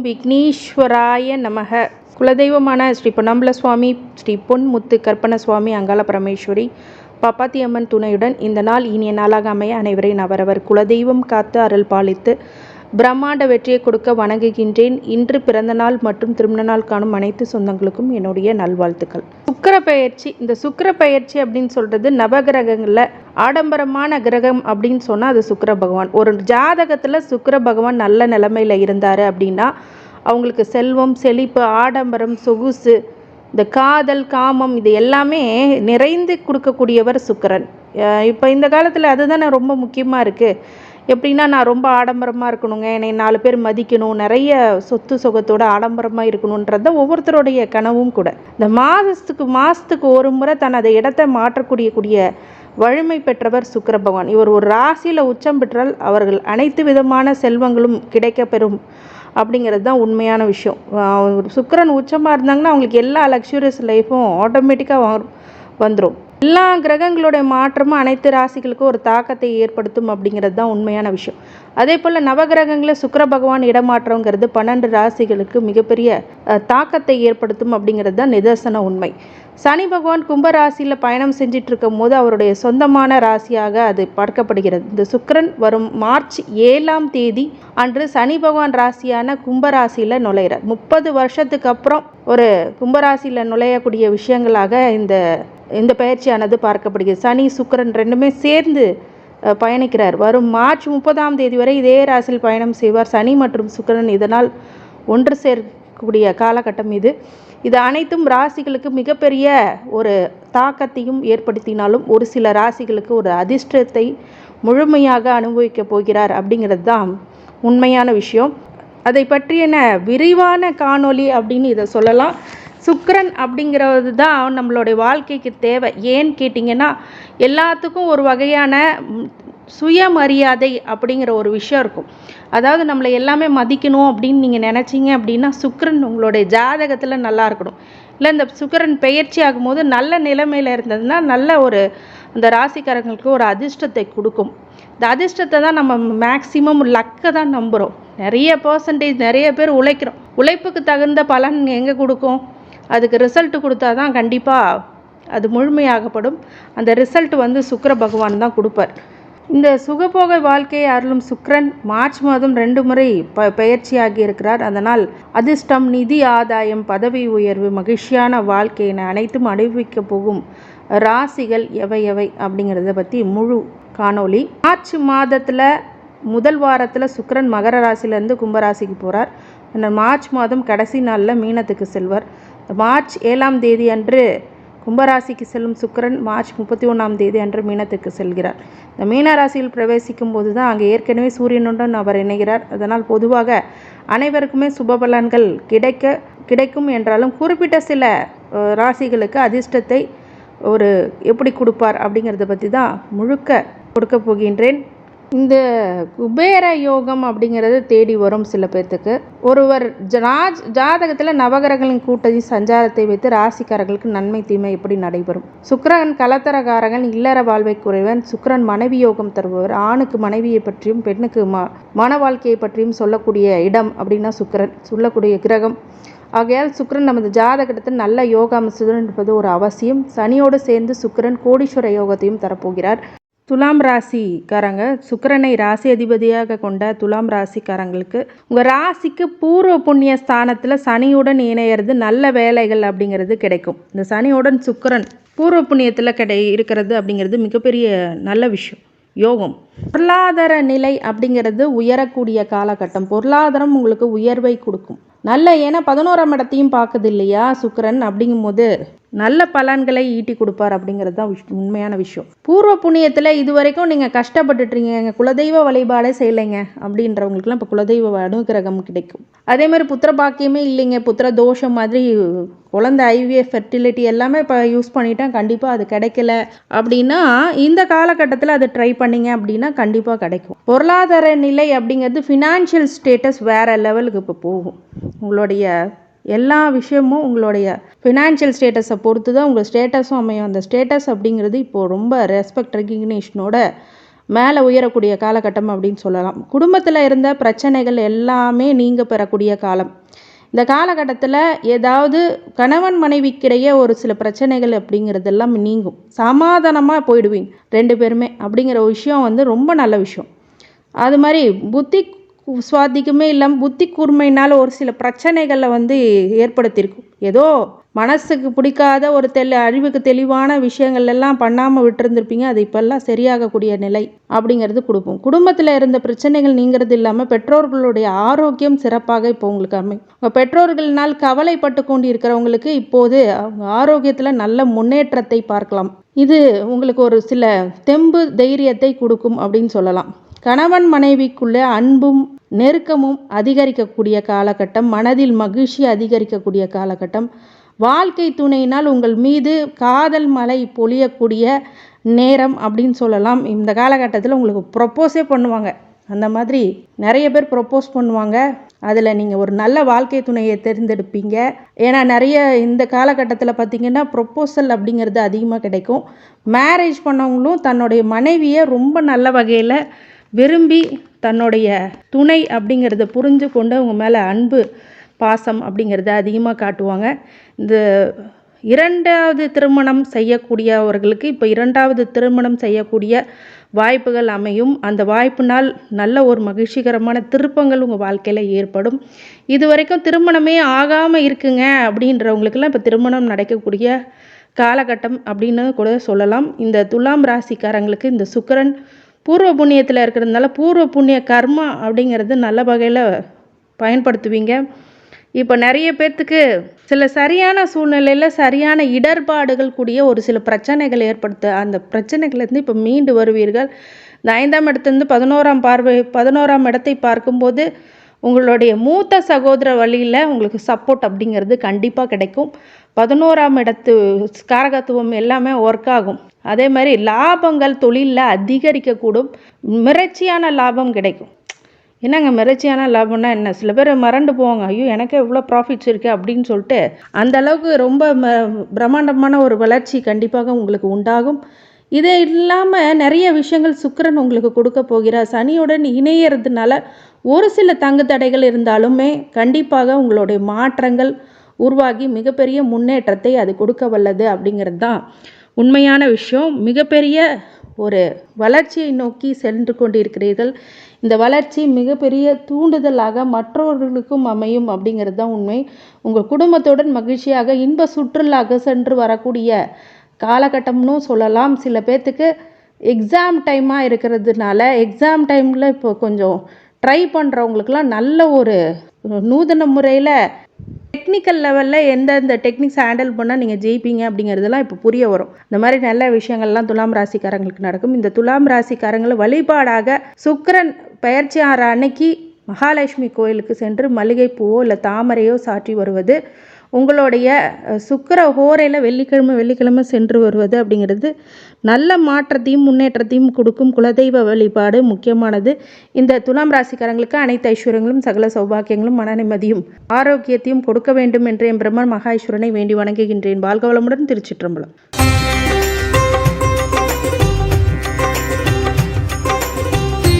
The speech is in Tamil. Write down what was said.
விக்னேஸ்வராய நமக. குலதெய்வமான ஸ்ரீ பொன்னம்பல சுவாமி, ஸ்ரீ பொன்முத்து கற்பன சுவாமி, அங்காள பரமேஸ்வரி, பாப்பாத்தி அம்மன் துணையுடன் இந்த நாள் இனிய நாளாக அமைய அனைவரையும் அவரவர் குலதெய்வம் காத்து அருள் பாலித்து பிரம்மாண்ட வெற்றியை கொடுக்க வணங்குகின்றேன். இன்று பிறந்த நாள் மற்றும் திருமண நாள் காணும் அனைத்து சொந்தங்களுக்கும் என்னுடைய நல்வாழ்த்துக்கள். சுக்கிர பெயர்ச்சி. இந்த சுக்கிர பெயர்ச்சி அப்படின்னு சொல்றது நவகிரகங்களில் ஆடம்பரமான கிரகம் அப்படின்னு சொன்னால் அது சுக்கிர பகவான். ஒரு ஜாதகத்தில் சுக்கிர பகவான் நல்ல நிலைமையில் இருந்தார் அப்படின்னா அவங்களுக்கு செல்வம், செழிப்பு, ஆடம்பரம், சொகுசு, இந்த காதல், காமம் இது எல்லாமே நிறைந்து கொடுக்கக்கூடியவர் சுக்கிரன். இப்போ இந்த காலத்தில் அதுதானே ரொம்ப முக்கியமாக இருக்குது. எப்படின்னா, நான் ரொம்ப ஆடம்பரமாக இருக்கணுங்க, என்னை 4 பேர் மதிக்கணும், நிறைய சொத்து சுகத்தோட ஆடம்பரமாக இருக்கணுன்றது தான் ஒவ்வொருத்தருடைய கனவும் கூட. இந்த மாதத்துக்கு ஒரு முறை தனது இடத்தை மாற்றக்கூடிய வலிமை பெற்றவர் சுக்கிர பகவான். இவர் ஒரு ராசியில் உச்சம் பெற்றால் அவர்கள் அனைத்து விதமான செல்வங்களும் கிடைக்க பெறும் அப்படிங்கிறது தான் உண்மையான விஷயம். சுக்கிரன் உச்சமாக இருந்தாங்கன்னா அவங்களுக்கு எல்லா லக்ஸுரியஸ் லைஃப்பும் ஆட்டோமேட்டிக்காக வந்துடும். எல்லா கிரகங்களுடைய மாற்றமும் அனைத்து ராசிகளுக்கும் ஒரு தாக்கத்தை ஏற்படுத்தும் அப்படிங்கிறது தான் உண்மையான விஷயம். அதே போல் நவகிரகங்களில் சுக்கிர பகவான் இடமாற்றங்கிறது 12 ராசிகளுக்கு மிகப்பெரிய தாக்கத்தை ஏற்படுத்தும் அப்படிங்கிறது தான் நிதர்சன உண்மை. சனி பகவான் கும்ப ராசியில் பயணம் செஞ்சிட்டு இருக்கும் போது அவருடைய சொந்தமான ராசியாக அது பார்க்கப்படுகிறது. இந்த சுக்கிரன் வரும் மார்ச் 7ஆம் தேதி அன்று சனி பகவான் ராசியான கும்பராசியில் நுழைகிறார். 30 வருஷத்துக்கு அப்புறம் ஒரு கும்பராசியில் நுழையக்கூடிய விஷயங்களாக இந்த பயிற்சியானது பார்க்கப்படுகிறது. சனி சுக்கிரன் ரெண்டுமே சேர்ந்து பயணிக்கிறார். வரும் மார்ச் 30ஆம் தேதி வரை இதே ராசியில் பயணம் செய்வார் சனி மற்றும் சுக்கிரன். இதனால் ஒன்று சேர்க்கக்கூடிய காலகட்டம் இது அனைத்தும் ராசிகளுக்கு மிகப்பெரிய ஒரு தாக்கத்தையும் ஏற்படுத்தினாலும் ஒரு சில ராசிகளுக்கு ஒரு அதிர்ஷ்டத்தை முழுமையாக அனுபவிக்கப் போகிறார் அப்படிங்கிறது தான் உண்மையான விஷயம். அதை பற்றின விரிவான காணொளி அப்படின்னு இதை சொல்லலாம். சுக்கிரன் அப்படிங்கிறது தான் நம்மளுடைய வாழ்க்கைக்கு தேவை. ஏன்னு கேட்டிங்கன்னா, எல்லாத்துக்கும் ஒரு வகையான சுயமரியாதை அப்படிங்கிற ஒரு விஷயம் இருக்கும். அதாவது நம்மளை எல்லாமே மதிக்கணும் அப்படின்னு நீங்கள் நினச்சிங்க அப்படின்னா சுக்கிரன் உங்களுடைய ஜாதகத்தில் நல்லா இருக்கணும். இல்லை இந்த சுக்கிரன் பெயர்ச்சி ஆகும்போது நல்ல நிலைமையில் இருந்ததுன்னா நல்ல ஒரு அந்த ராசிக்காரங்களுக்கு ஒரு அதிர்ஷ்டத்தை கொடுக்கும். இந்த அதிர்ஷ்டத்தை தான் நம்ம மேக்சிமம் லக்கை தான் நம்புகிறோம். நிறைய பேர் உழைக்கிறோம். உழைப்புக்கு தகுந்த பலன் எங்கே கொடுக்கும்? அதுக்கு ரிசல்ட் கொடுத்தா தான் கண்டிப்பாக அது முழுமையாகப்படும். அந்த ரிசல்ட் சுக்கிர பகவான் தான் கொடுப்பார். இந்த சுகபோக வாழ்க்கையை அருளும் சுக்கிரன் மார்ச் மாதம் 2 முறை பெயர்ச்சியாகி இருக்கிறார். அதனால் அதிர்ஷ்டம், நிதி ஆதாயம், பதவி உயர்வு, மகிழ்ச்சியான வாழ்க்கையினை அனைத்தும் அனுபவிக்க போகும் ராசிகள் எவை அப்படிங்கிறத பற்றி முழு காணொளி. மார்ச் மாதத்தில் முதல் வாரத்தில் சுக்கிரன் மகர ராசியிலேருந்து கும்பராசிக்கு போகிறார். அந்த மார்ச் மாதம் கடைசி நாளில் மீனத்துக்கு செல்வார். மார்ச் 7ஆம் தேதி அன்று கும்பராசிக்கு செல்லும் சுக்கிரன் மார்ச் 31ஆம் தேதி அன்று மீனத்துக்கு செல்கிறார். இந்த மீன ராசியில் பிரவேசிக்கும் போது தான் அங்கே ஏற்கனவே சூரியனுடன் அவர் இணைகிறார். அதனால் பொதுவாக அனைவருக்குமே சுப பலன்கள் கிடைக்கும் என்றாலும் குறிப்பிட்ட சில ராசிகளுக்கு அதிர்ஷ்டத்தை எப்படி கொடுப்பார் அப்படிங்கிறத பற்றி தான் முழுக்க கொடுக்க போகின்றேன். இந்த குபேர யோகம் அப்படிங்கிறது தேடி வரும் சில பேர்த்துக்கு. ஒருவர் ஜாதகத்தில் நவகிரகங்களின் கூட்டத்தின் சஞ்சாரத்தை வைத்து ராசிக்காரர்களுக்கு நன்மை தீமை எப்படி நடைபெறும். சுக்கிரன் கலத்தரகாரகன், இல்லற வாழ்வை குறைவன். சுக்கிரன் மனைவி யோகம் தருபவர். ஆணுக்கு மனைவியை பற்றியும் பெண்ணுக்கு மன வாழ்க்கையை பற்றியும் சொல்லக்கூடிய இடம் அப்படின்னா சுக்கிரன் சொல்லக்கூடிய கிரகம். ஆகையால் சுக்கிரன் நமது ஜாதகத்தில் நல்ல யோக அமைச்சுடன் இருப்பது ஒரு அவசியம். சனியோடு சேர்ந்து சுக்கிரன் கோடீஸ்வர யோகத்தையும் தரப்போகிறார். துலாம் ராசிக்காரங்க, சுக்கிரனை ராசி அதிபதியாக கொண்ட துலாம் ராசிக்காரங்களுக்கு உங்கள் ராசிக்கு பூர்வ புண்ணிய ஸ்தானத்தில் சனியுடன் இணையிறது நல்ல வேலைகள் அப்படிங்கிறது கிடைக்கும். இந்த சனியுடன் சுக்கிரன் பூர்வ புண்ணியத்தில் இருக்கிறது அப்படிங்கிறது மிகப்பெரிய நல்ல விஷயம், யோகம். பொருளாதார நிலை அப்படிங்கிறது உயரக்கூடிய காலகட்டம். பொருளாதாரம் உங்களுக்கு உயர்வை கொடுக்கும். ஏன்னா 11ஆம் இடத்தையும் பார்க்குது இல்லையா சுக்கிரன். அப்படிங்கும்போது நல்ல பலன்களை ஈட்டி கொடுப்பார் அப்படிங்கிறது தான் உண்மையான விஷயம். பூர்வ புண்ணியத்தில் இது வரைக்கும் நீங்கள் கஷ்டப்பட்டுட்ருங்க, எங்கள் குலதெய்வ வழிபாடே செய்யலைங்க அப்படின்றவங்களுக்குலாம் இப்போ குலதெய்வ அனுகிரகம் கிடைக்கும். அதே மாதிரி புத்திர பாக்கியமே இல்லைங்க, புத்திர தோஷம் மாதிரி குழந்தை ஐவிஎஃப் ஃபெர்டிலிட்டி எல்லாமே இப்போ யூஸ் பண்ணிட்டேன், கண்டிப்பாக அது கிடைக்கல அப்படின்னா இந்த காலகட்டத்தில் அதை ட்ரை பண்ணிங்க அப்படின்னா கண்டிப்பாக கிடைக்கும். பொருளாதார நிலை அப்படிங்கிறது ஃபினான்ஷியல் ஸ்டேட்டஸ் வேறு லெவலுக்கு இப்போ போகும். உங்களுடைய எல்லா விஷயமும் உங்களுடைய ஃபினான்ஷியல் ஸ்டேட்டஸை பொறுத்து தான் உங்கள் ஸ்டேட்டஸும் அமையும். அந்த ஸ்டேட்டஸ் அப்படிங்கிறது இப்போது ரொம்ப ரெஸ்பெக்ட் ரெகக்னிஷனோட மேலே உயரக்கூடிய காலகட்டம் அப்படின்னு சொல்லலாம். குடும்பத்தில் இருந்த பிரச்சனைகள் எல்லாமே நீங்க பெறக்கூடிய காலம். இந்த காலகட்டத்தில் ஏதாவது கணவன் மனைவிக்கிடையே ஒரு சில பிரச்சனைகள் அப்படிங்கிறதெல்லாம் நீங்கும். சமாதானமாக போயிடுவீங்க 2 பேருமே அப்படிங்கிற விஷயம் ரொம்ப நல்ல விஷயம். அது மாதிரி புத்தி சுவாதிக்குமே இல்லாமல் புத்தி கூர்மையினால் ஒரு சில பிரச்சனைகளை ஏற்படுத்தியிருக்கும். ஏதோ மனசுக்கு பிடிக்காத ஒரு அறிவுக்கு தெளிவான விஷயங்கள் எல்லாம் பண்ணாமல் விட்டுருந்துருப்பீங்க. அது இப்போல்லாம் சரியாகக்கூடிய நிலை அப்படிங்கிறது கொடுப்போம். குடும்பத்தில் இருந்த பிரச்சனைகள் நீங்கிறது இல்லாமல் பெற்றோர்களுடைய ஆரோக்கியம் சிறப்பாக இப்போ உங்களுக்கு அமையும். உங்கள் பெற்றோர்களால் கவலைப்பட்டு கொண்டு இருக்கிறவங்களுக்கு இப்போது அவங்க ஆரோக்கியத்தில் நல்ல முன்னேற்றத்தை பார்க்கலாம். இது உங்களுக்கு ஒரு சில தெம்பு தைரியத்தை கொடுக்கும் அப்படின்னு சொல்லலாம். கணவன் மனைவிக்குள்ளே அன்பும் நெருக்கமும் அதிகரிக்கக்கூடிய காலகட்டம், மனதில் மகிழ்ச்சி அதிகரிக்கக்கூடிய காலகட்டம், வாழ்க்கை துணையினால் உங்கள் மீது காதல் மழை பொழியக்கூடிய நேரம் அப்படின்னு சொல்லலாம். இந்த காலகட்டத்தில் உங்களுக்கு ப்ரொப்போஸே பண்ணுவாங்க. அந்த மாதிரி நிறைய பேர் ப்ரொப்போஸ் பண்ணுவாங்க. அதில் நீங்கள் ஒரு நல்ல வாழ்க்கை துணையை தேர்ந்தெடுப்பீங்க. ஏன்னா நிறைய இந்த காலகட்டத்தில் பார்த்திங்கன்னா ப்ரொப்போசல் அப்படிங்கிறது அதிகமாக கிடைக்கும். மேரேஜ் பண்ணவங்களும் தன்னுடைய மனைவியை ரொம்ப நல்ல வகையில் விரும்பி தன்னுடைய துணை அப்படிங்கிறத புரிஞ்சு கொண்டு அவங்க மேலே அன்பு பாசம் அப்படிங்கிறத அதிகமாக காட்டுவாங்க. இந்த 2வது திருமணம் செய்யக்கூடியவர்களுக்கு இப்போ 2வது திருமணம் செய்யக்கூடிய வாய்ப்புகள் அமையும். அந்த வாய்ப்பினால் நல்ல ஒரு மகிழ்ச்சிகரமான திருப்பங்கள் உங்கள் வாழ்க்கையில் ஏற்படும். இது வரைக்கும் திருமணமே ஆகாமல் இருக்குங்க அப்படின்றவங்களுக்கெல்லாம் இப்போ திருமணம் நடக்கக்கூடிய காலகட்டம் அப்படின்னு கூட சொல்லலாம். இந்த துலாம் ராசிக்காரங்களுக்கு இந்த சுக்கிரன் பூர்வ புண்ணியத்தில் இருக்கிறதுனால பூர்வ புண்ணிய கர்மா அப்படிங்கிறது நல்ல வகையில் பயன்படுத்துவீங்க. இப்போ நிறைய பேர்த்துக்கு சில சரியான சூழ்நிலையில் சரியான இடர்பாடுகள் கூடிய ஒரு சில பிரச்சனைகள் ஏற்படுத்த அந்த பிரச்சனைகள்லேருந்து இப்போ மீண்டு வருவீர்கள். இந்த 5ஆம் இடத்துலேருந்து 11ஆம் இடத்தை பார்க்கும்போது உங்களுடைய மூத்த சகோதர வழியில் உங்களுக்கு சப்போர்ட் அப்படிங்கிறது கண்டிப்பாக கிடைக்கும். 11ஆம் இடத்து காரகத்துவம் எல்லாமே ஒர்க் ஆகும். அதே மாதிரி லாபங்கள் தொழிலில் அதிகரிக்கக்கூடும். மிரட்சியான லாபம் கிடைக்கும். என்னங்க மிரட்சியான லாபம்னா என்ன? சில பேர் மறண்டு போவாங்க. ஐயோ எனக்கே இவ்வளோ ப்ராஃபிட்ஸ் இருக்குது அப்படின்னு சொல்லிட்டு அந்த அளவுக்கு ரொம்ப பிரம்மாண்டமான ஒரு வளர்ச்சி கண்டிப்பாக உங்களுக்கு உண்டாகும். இதே இல்லாமல் நிறைய விஷயங்கள் சுக்கிரன் உங்களுக்கு கொடுக்க போகிறார். சனியுடன் இணையறதுனால ஒரு சில தங்கு தடைகள் இருந்தாலுமே கண்டிப்பாக உங்களுடைய மாற்றங்கள் உருவாகி மிகப்பெரிய முன்னேற்றத்தை அது கொடுக்க வல்லது அப்படிங்கிறது தான் உண்மையான விஷயம். மிகப்பெரிய ஒரு வளர்ச்சியை நோக்கி சென்று கொண்டிருக்கிறீர்கள். இந்த வளர்ச்சி மிகப்பெரிய தூண்டுதலாக மற்றவர்களுக்கும் அமையும் அப்படிங்கிறது தான் உண்மை. உங்கள் குடும்பத்துடன் மகிழ்ச்சியாக இன்ப சுற்றுலாக சென்று வரக்கூடிய காலகட்டம்னு சொல்லலாம். சில பேர்த்துக்கு எக்ஸாம் டைமாக இருக்கிறதுனால எக்ஸாம் டைமில் இப்போ கொஞ்சம் ட்ரை பண்ணுறவங்களுக்கெல்லாம் நல்ல ஒரு நூதன முறையில் டெக்னிக்கல் லெவலில் எந்தெந்த டெக்னிக்ஸ் ஹேண்டில் பண்ணால் நீங்கள் ஜெயிப்பீங்க அப்படிங்கிறதெல்லாம் இப்போ புரிய வரும். இந்த மாதிரி நல்ல விஷயங்கள்லாம் துலாம் ராசிக்காரங்களுக்கு நடக்கும். இந்த துலாம் ராசிக்காரங்களை வழிபாடாக சுக்கிரன் பெயர்ச்சி ஆற அன்னைக்கு மகாலட்சுமி கோயிலுக்கு சென்று மல்லிகைப்பூவோ இல்லை தாமரையோ சாற்றி வருவது, உங்களுடைய சுக்கிர ஹோரையில் வெள்ளிக்கிழமை சென்று வருவது அப்படிங்கிறது நல்ல மாற்றத்தையும் முன்னேற்றத்தையும் கொடுக்கும். குலதெய்வ வழிபாடு முக்கியமானது. இந்த துலாம் ராசிக்காரங்களுக்கு அனைத்து ஐஸ்வர்யங்களும் சகல சௌபாக்கியங்களும் மன நிம்மதியும் ஆரோக்கியத்தையும் கொடுக்க வேண்டும் என்று என் பிரம்மன் மகா ஈஸ்வரனை வேண்டி வணங்குகின்றேன். வாழ்க வளமுடன். திருச்சிற்றம்பலம்.